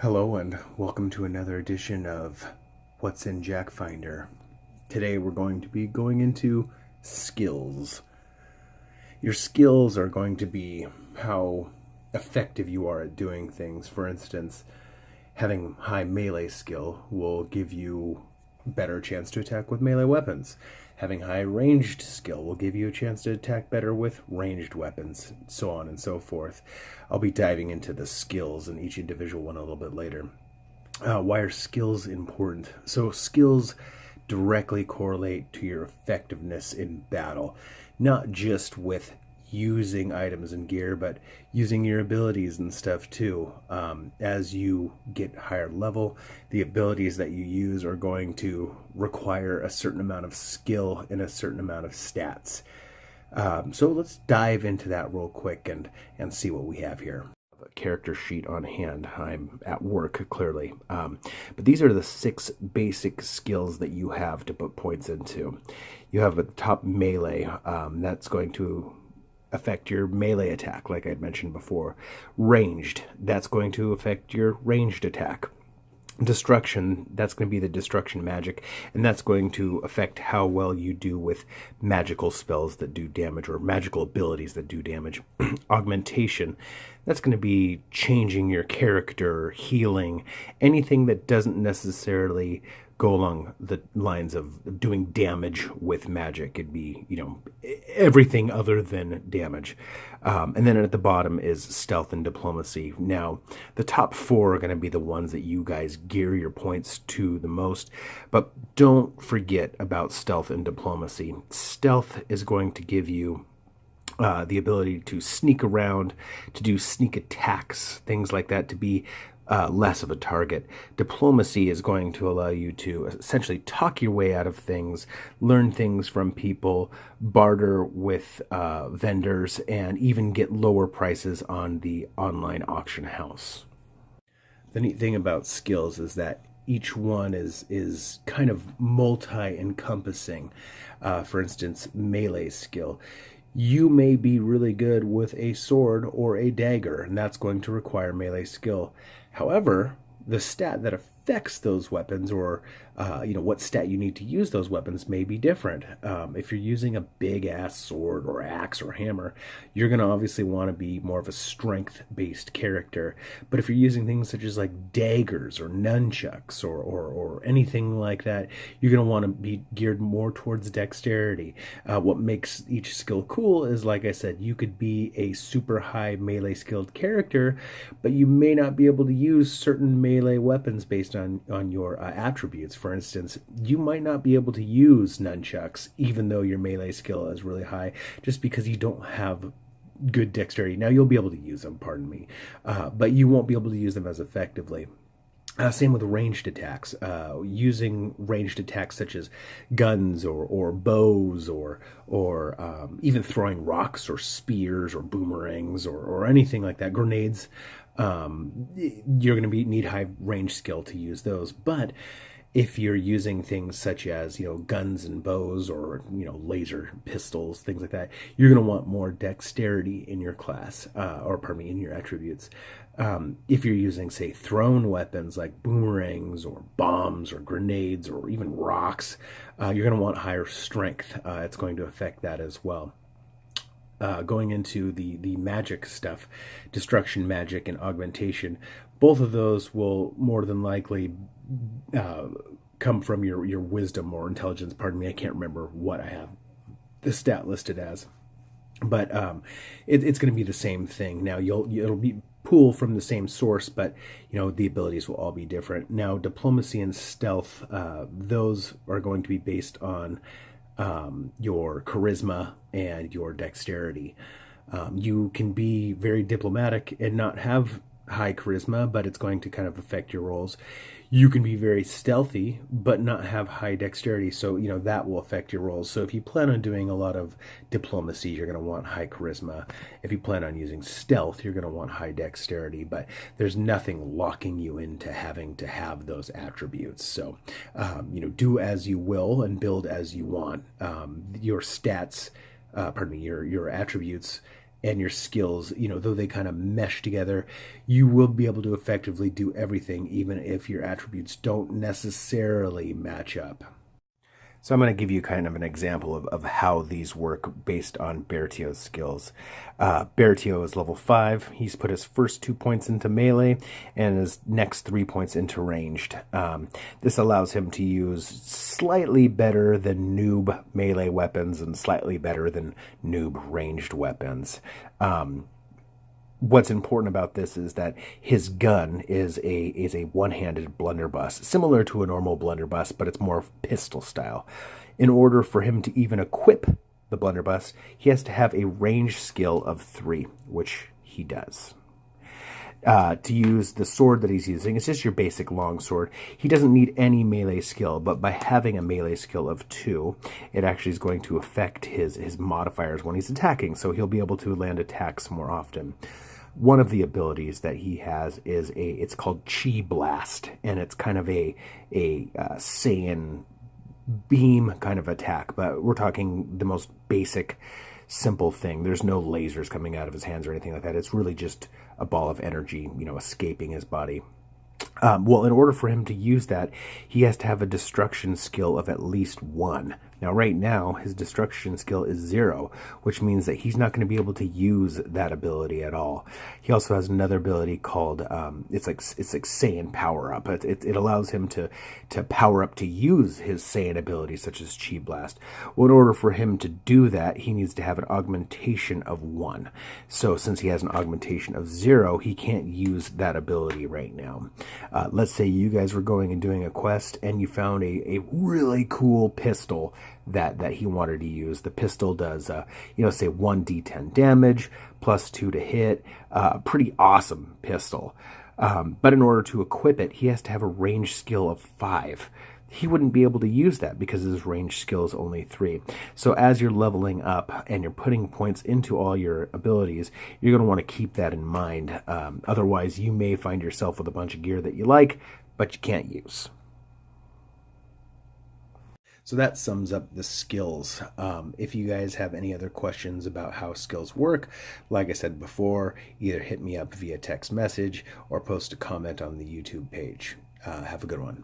Hello and welcome to another edition of What's in Jackfinder. Today we're going to be going into skills. Your skills are going to be how effective you are at doing things. For instance, having high melee skill will give you a better chance to attack with melee weapons. Having high ranged skill will give you a chance to attack better with ranged weapons, so on and so forth. I'll be diving into the skills in each individual one a little bit later. Why are skills important? So skills directly correlate to your effectiveness in battle, not just with using items and gear, but using your abilities and stuff too. As you get higher level, the abilities that you use are going to require a certain amount of skill and a certain amount of stats. So let's dive into that real quick and see what we have here. A character sheet on hand. I'm at work, clearly. But these are the 6 basic skills that you have to put points into. You have at the top melee. That's going to affect your melee attack, like I mentioned before. Ranged, that's going to affect your ranged attack. Destruction, that's going to be the destruction magic, and that's going to affect how well you do with magical spells that do damage or magical abilities that do damage. Augmentation, that's going to be changing your character, healing, anything that doesn't necessarily go along the lines of doing damage with magic. It'd be, everything other than damage. And then at the bottom is stealth and diplomacy. Now, the top 4 are going to be the ones that you guys gear your points to the most, but don't forget about stealth and diplomacy. Stealth is going to give you the ability to sneak around, to do sneak attacks, things like that, to be less of a target. Diplomacy is going to allow you to essentially talk your way out of things, learn things from people, barter with vendors, and even get lower prices on the online auction house. The neat thing about skills is that each one is kind of multi-encompassing. For instance, melee skill. You may be really good with a sword or a dagger, and that's going to require melee skill. However, the stat that affects those weapons, or what stat you need to use those weapons, may be different. If you're using a big ass sword or axe or hammer, you're going to obviously want to be more of a strength based character. But if you're using things such as like daggers or nunchucks or anything like that, you're going to want to be geared more towards dexterity. What makes each skill cool is, like I said, you could be a super high melee skilled character, but you may not be able to use certain melee weapons based on your attributes. For instance, you might not be able to use nunchucks even though your melee skill is really high, just because you don't have good dexterity. Now, you'll be able to use them, pardon me, but you won't be able to use them as effectively. Same with ranged attacks. Using ranged attacks such as guns or bows or even throwing rocks or spears or boomerangs or anything like that, grenades. You're going to need high range skill to use those. But if you're using things such as, guns and bows or, laser pistols, things like that, you're going to want more dexterity in your class, in your attributes. If you're using, say, thrown weapons like boomerangs or bombs or grenades or even rocks, you're going to want higher strength. It's going to affect that as well. Going into the magic stuff, destruction magic and augmentation, both of those will more than likely come from your wisdom or intelligence. Pardon me, I can't remember what I have the stat listed as, but it's going to be the same thing. Now it'll be pool from the same source, but the abilities will all be different. Now, diplomacy and stealth, those are going to be based on your charisma and your dexterity. You can be very diplomatic and not have high charisma, but it's going to kind of affect your rolls. You can be very stealthy but not have high dexterity, so that will affect your rolls. So if you plan on doing a lot of diplomacy, you're going to want high charisma. If you plan on using stealth, you're going to want high dexterity, but there's nothing locking you into having to have those attributes. So do as you will and build as you want. Your stats, your attributes and your skills, though they kind of mesh together, you will be able to effectively do everything, even if your attributes don't necessarily match up. So I'm going to give you kind of an example of how these work based on Bertio's skills. Bertio is level 5. He's put his first 2 points into melee and his next 3 points into ranged. This allows him to use slightly better than noob melee weapons and slightly better than noob ranged weapons. What's important about this is that his gun is a one-handed blunderbuss, similar to a normal blunderbuss, but it's more pistol style. In order for him to even equip the blunderbuss, he has to have a range skill of 3, which he does. To use the sword that he's using, it's just your basic longsword. He doesn't need any melee skill, but by having a melee skill of 2, it actually is going to affect his modifiers when he's attacking, so he'll be able to land attacks more often. One of the abilities that he has is it's called Chi Blast, and it's kind of a Saiyan beam kind of attack, but we're talking the most basic, simple thing. There's no lasers coming out of his hands or anything like that. It's really just a ball of energy, escaping his body. Well, in order for him to use that, he has to have a destruction skill of at least 1. Now, right now, his destruction skill is 0, which means that he's not going to be able to use that ability at all. He also has another ability called, it's like Saiyan Power Up. It allows him to power up to use his Saiyan abilities, such as Chi Blast. Well, in order for him to do that, he needs to have an augmentation of 1. So, since he has an augmentation of 0, he can't use that ability right now. Let's say you guys were going and doing a quest, and you found a really cool pistol that he wanted to use. The pistol does, say 1d10 damage, plus 2 to hit. Pretty awesome pistol. But in order to equip it, he has to have a range skill of 5. He wouldn't be able to use that because his range skill is only 3. So as you're leveling up and you're putting points into all your abilities, you're going to want to keep that in mind. Otherwise, you may find yourself with a bunch of gear that you like, but you can't use. So that sums up the skills. If you guys have any other questions about how skills work, like I said before, either hit me up via text message or post a comment on the YouTube page. Have a good one.